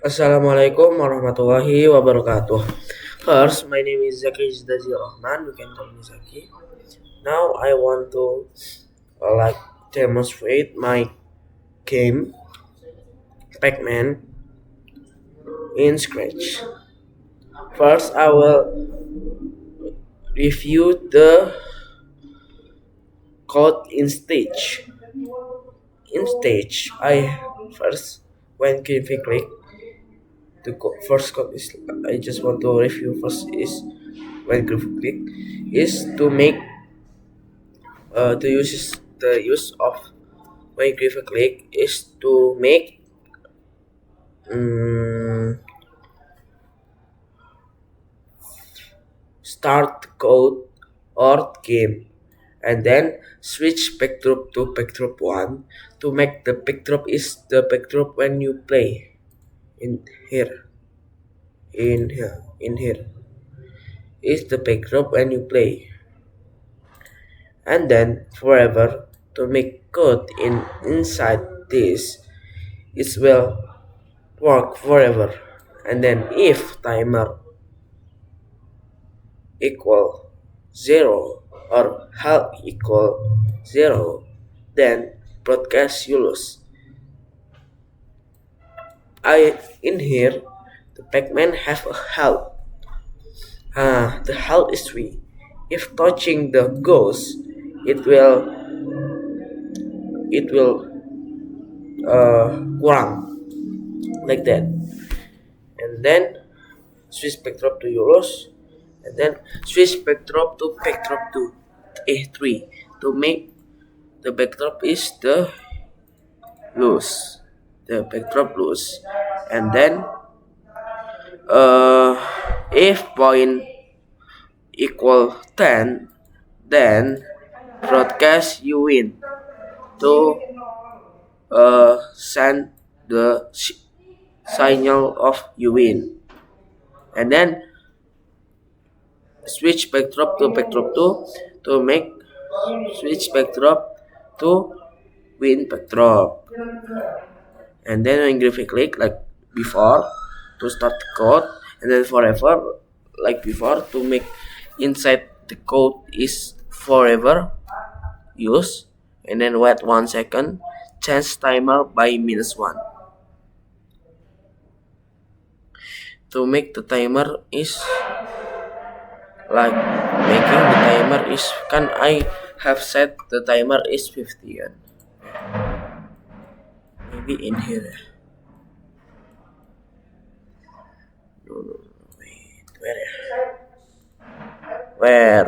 Assalamualaikum warahmatullahi wabarakatuh. First, my name is Zaki Zdazi Rahman. You can call me Zaki. Now, I want to demonstrate my game Pac-Man in Scratch. First, I will review the code in stage. In stage, I first when Griffy click first code is I just want to review first is when Griffy click is to make the use of when Griffy click is to make um, start code or game and then switch backdrop to backdrop 1 to make the backdrop is the backdrop when you play in here in here is the backdrop when you play and then forever to make code inside this it will work forever and then if timer equal 0 or health equal 0 then broadcast you lose. I in here the Pac-Man have a health. The health is 3. If touching the ghost it will kurang like that and then switch backdrop to euros and then switch backdrop to backdrop to a3 to make the backdrop is loose the backdrop loose and then uh, if point equal 10 then broadcast you win to send the signal of you win and then switch backdrop to backdrop 2 to make switch backdrop to win backdrop and then when graphic click like before to start the code and then forever like before to make inside the code is forever use and then wait 1 second change timer by -1 to make the timer is like making the timer is can I have set the timer is 50 kan maybe in here no, wait where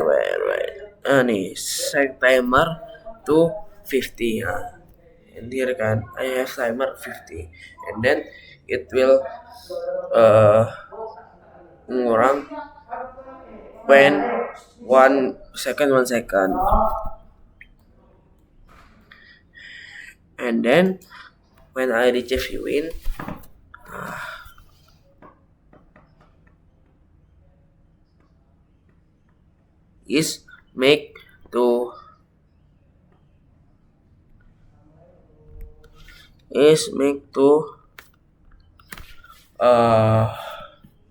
ya where nih set timer to 50 and here kan I have timer 50 and then it will ngurang when 1 second and then when I reach a viewing is make to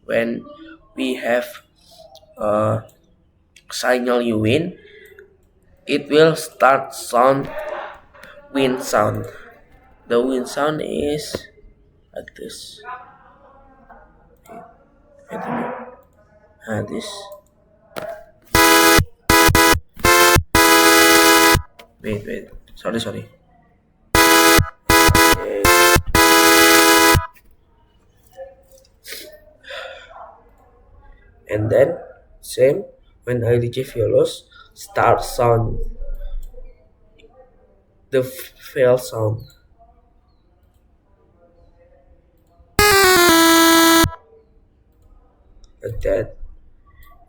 when we have signal you win it will start sound win sound the win sound is like this this wait sorry and then same when I reach Violos start sound the fail sound like that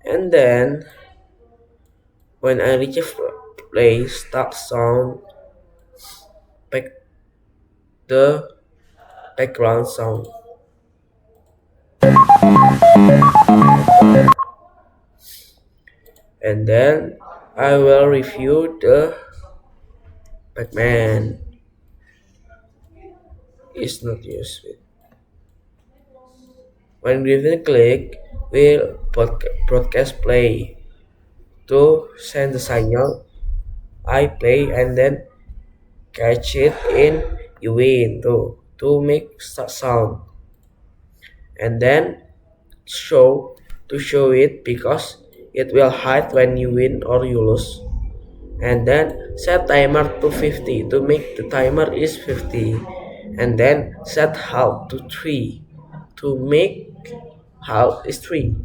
and then when I reach a play start sound back the background sound and then I will review the Pac-Man is not used with When given click, will broadcast play. To send the signal, I play and then catch it in you win to make sound and then show to show it because it will hide when you win or you lose and then set timer to 50 to make the timer is 50 and then set halt to 3 to make halt is 3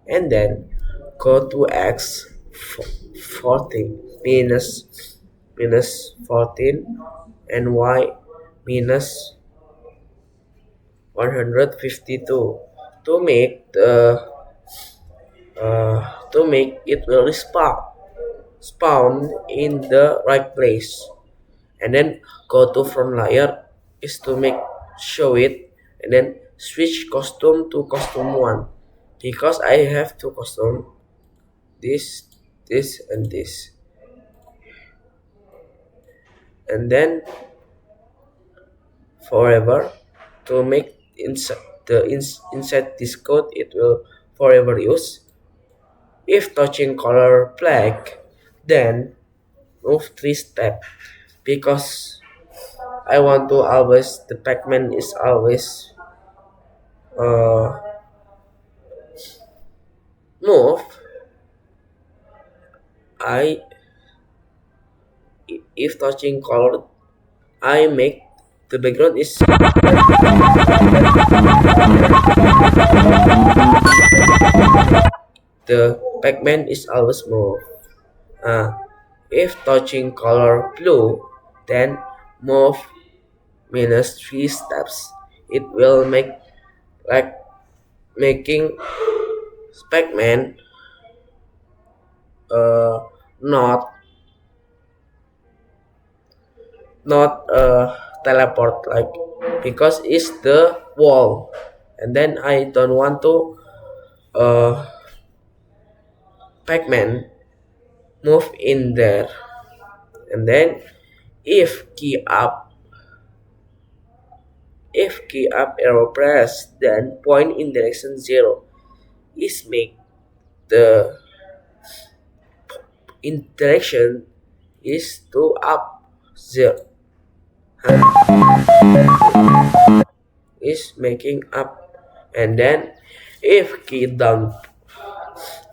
and then go to x 14 minus 14 and y minus 152 to make the to make it will spawn in the right place and then go to front layer is to make show it and then switch costume to costume 1 because I have two costume this and this and then forever to make inside this code it will forever use. If touching color black, then move 3 steps because I want to always the Pac-Man is always uh, move. I if touching color, I make the background is the Pac-Man is always move. Uh, if touching color blue, then move minus 3 steps. It will make like making Pac-Man not teleport like because it's the wall and then I don't want to uh, Pac-Man move in there and then if key up arrow press then point in direction 0 is make the in direction is to up 0 is making up and then if key down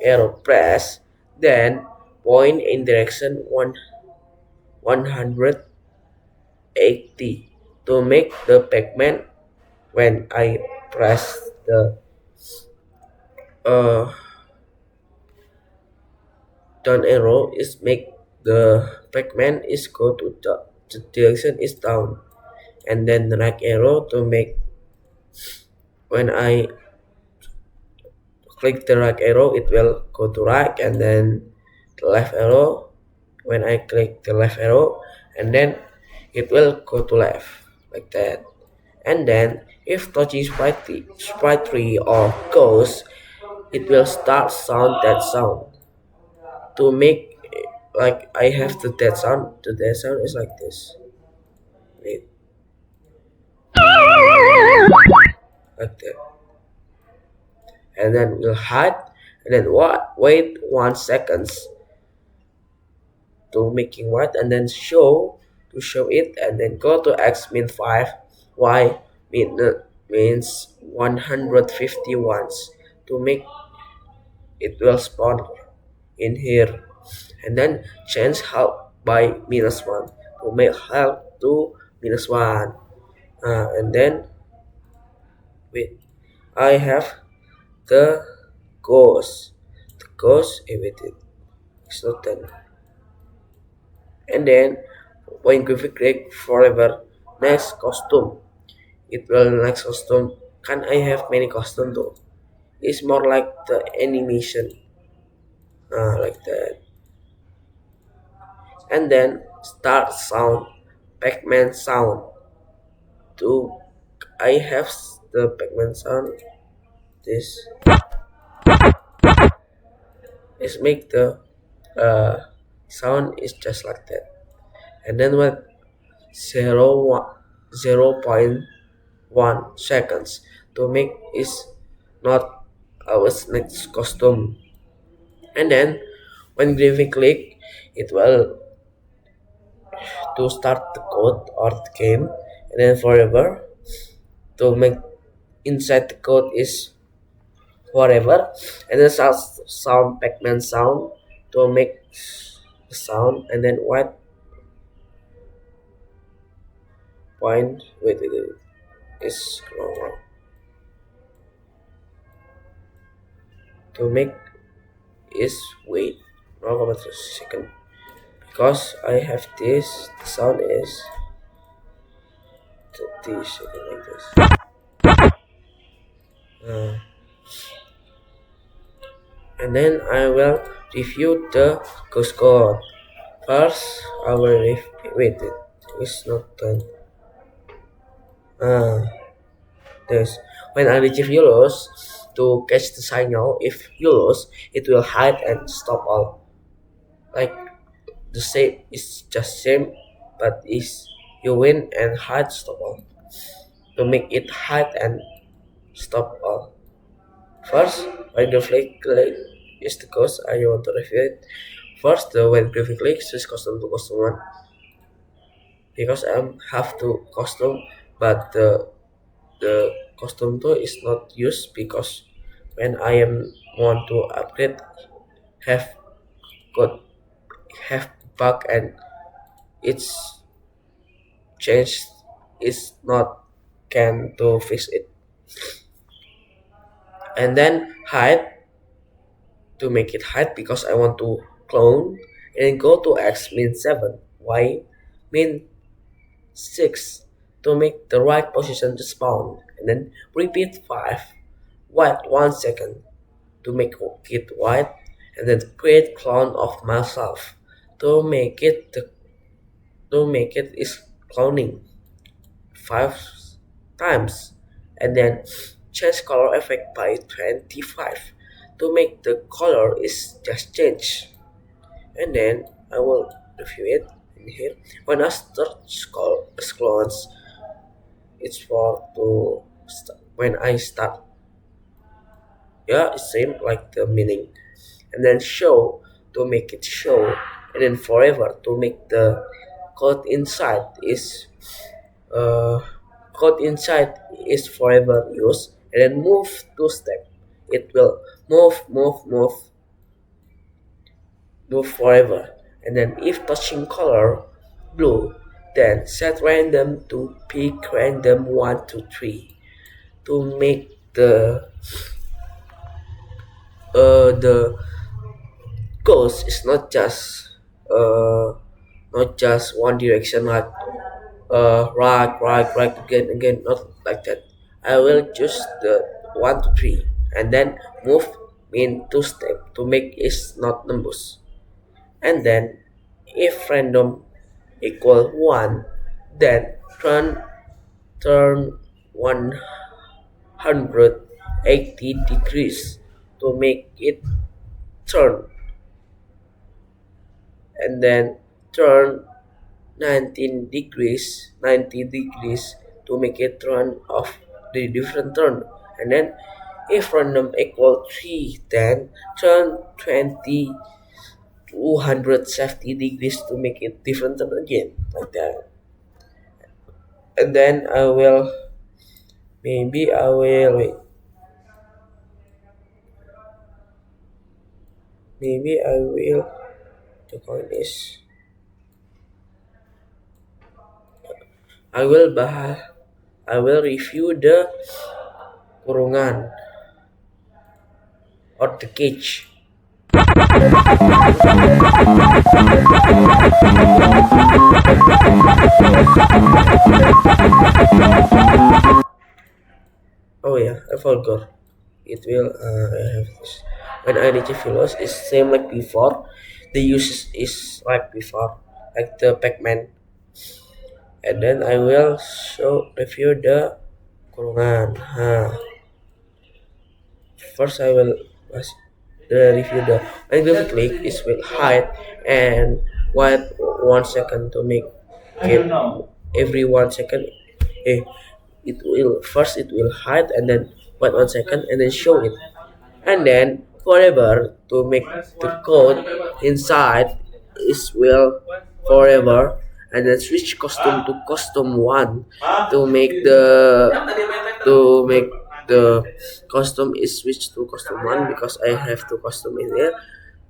arrow press then point in direction 180 to make the Pac-Man when I press the uh, down arrow is make the Pac-Man is go to the direction is down and then the right arrow to make when I click the right arrow it will go to right and then the left arrow when I click the left arrow and then it will go to left like that and then if touching sprite tree or ghost it will start sound that sound to make like I have the dead sound is like this. Wait, like that and then we'll hide and then wait 1 seconds to making white and then show to show it and then go to x min 5 y means 150 once to make it will spawn in here and then change help by -1 to make help to -1 and then wait I have the ghost evaded it's not done and then when graphic click forever next costume it will next costume can I have many costume too it's more like the animation like that and then start sound Pac-Man sound to I have the Pac-Man sound this is make the sound is just like that and then what 0.1 seconds to make is not our next costume. And then when Griffin click, it will to start the code or the game, and then forever to make inside the code is forever, and then sound Pac-Man sound to make the sound, and then white point wait is wrong to make is wait 0.3 second because I have this. The sound is 30 seconds like this. And then I will review the ghost code. First, I will wait. It's not done. This when I retrieve Eulos to catch the signal, if you lose, it will hide and stop all. Like the shape is just same, but is you win and hide stop all. To make it hide and stop all. First, when the flag is the ghost, I want to review it. First, the when graphic click switch custom to custom one because I have to custom, but the custom tool is not used because when I am want to upgrade have got have bug and it's changed is not can to fix it. And then hide to make it hide because I want to clone, and go to x min 7 y min 6 to make the right position to spawn, and then repeat 5 white 1 second to make it white, and then create clone of myself to make it is cloning 5 times, and then change color effect by 25 to make the color is just change. And then I will review it in here. When I start clones, it's for to when I start, yeah, it's same like the meaning. And then show to make it show, and then forever to make the code inside is forever used, and then move to step, it will move forever. And then if touching color blue, then set random to pick random 1 to 3 to make the ghost is not just one direction, like right again, not like that. I will choose the 1 to 3 and then move in 2 step to make it not numbers. And then if random equal 1, then turn 180 degrees to make it turn, and then turn 90 degrees to make it turn of the different turn. And then if random equal 3, then turn 270 degrees to make it different turn again, like that. And then I will wait. The coin is I will review the kurungan or the cage. Oh yeah, I forgot. It will I have this. When I reach Philos is same like before. The use is like before, like the Pac-Man. And then I will review the kurungan. First I will review the when you click is will hide and wait 1 second to make it every 1 second. it will hide and then wait 1 second and then show it, and then forever to make the code inside is will forever, and then switch costume to costume one to make the costume is switched to costume one because I have two costume in there,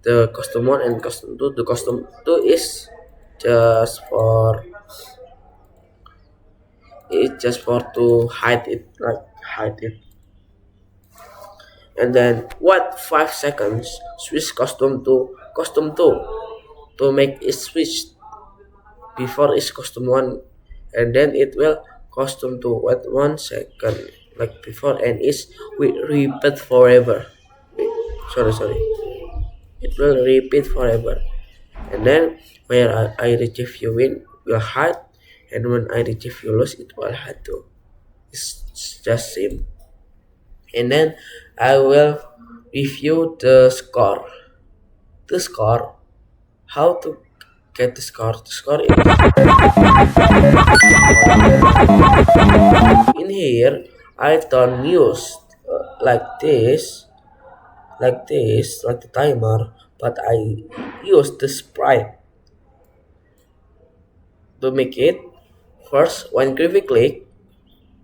the costume one and costume two. The costume two is just for to hide it, like hide it, and then what 5 seconds switch costume to costume two to make it switch before is costume one, and then it will costume two at 1 second like before, and is we repeat forever. Wait, sorry, it will repeat forever, and then when I retrieve you win will hide, and when I retrieve you lose it will hide too. It's just same, and then I will review the score. The score, how to get the score. The score is in here. I don't use like this, like the timer, but I use the sprite to make it. First, when Griffy click,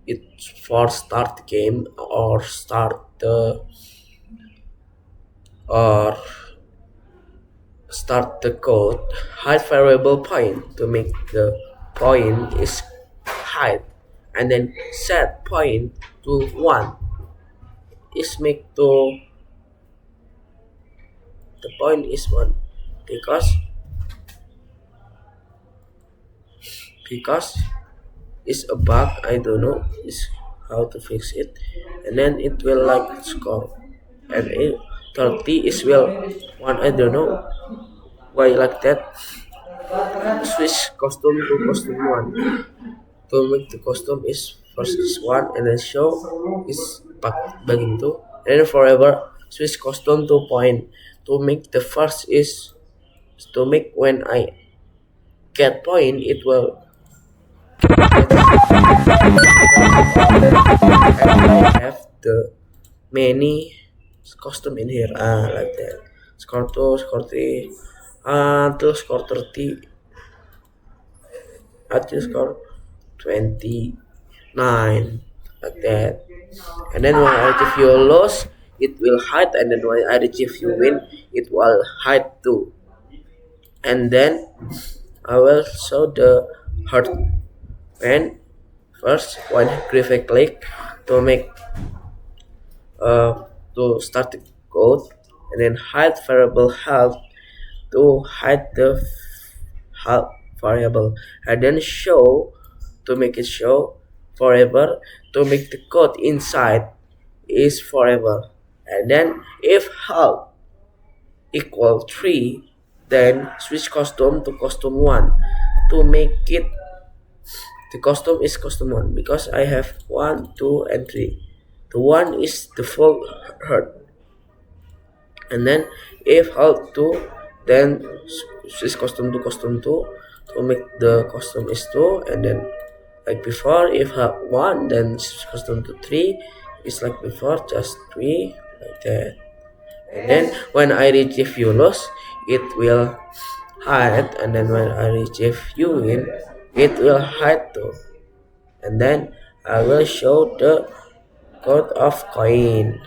it's for start the game or or start the code. Hide variable point to make the point is hide, and then set point to 1 is make to the point is 1 because it's a bug. I don't know is how to fix it, and then it will like score, and 30 is will 1. I don't know why like that. Switch costume to costume 1 to make the costume is first is 1 and then show is bagging 2, and then forever switch costume to point to make the first is to make when I get point it will and I have the many costume in here, like that. Score 2, score 3 until score 30, until score 29, like that. And then when I achieve you lose it will hide, and then when I achieve you win it will hide too, and then I will show the heart. And first when graphic click to make to start the code, and then hide variable health to hide the health variable, and then show to make it show forever to make the code inside is forever, and then if health equal 3 then switch costume to costume 1 to make it the costume is costume 1 because I have 1, 2 and 3. The 1 is the full hurt, and then if health 2 then switch costume to costume 2 to make the costume is 2, and then like before if health 1 then switch costume to 3 is like before just 3, like that. And then when I retrieve you lose it will hide, and then when I retrieve you win it will hide too, and then I will show the code of coin.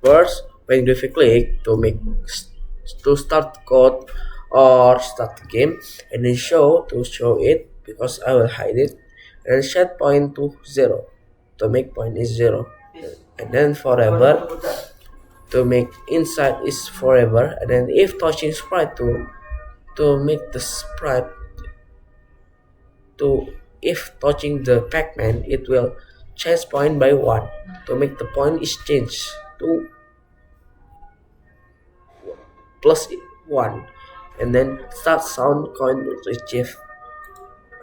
First when you click to make to start code or start the game, and then show to show it because I will hide it, and set point to 0 to make point is 0, and then forever to make inside is forever, and then if touching sprite to make the sprite to if touching the Pac-Man it will change point by 1 to make the point is changed to plus 1, and then start sound coin retrieve.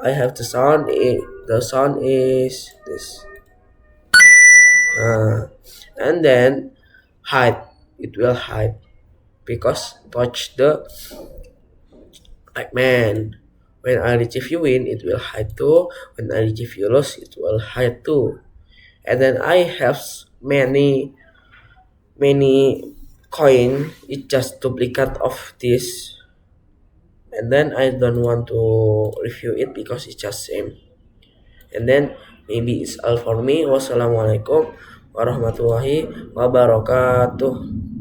I have the sound is this, and then hide it will hide because touch the Pac-Man When I retrieve you win, it will hide too. When I retrieve you lose, it will hide too. And then I have many coin. It's just duplicate of this. And then I don't want to review it because it's just same. And then maybe it's all for me. Wassalamualaikum warahmatullahi wabarakatuh.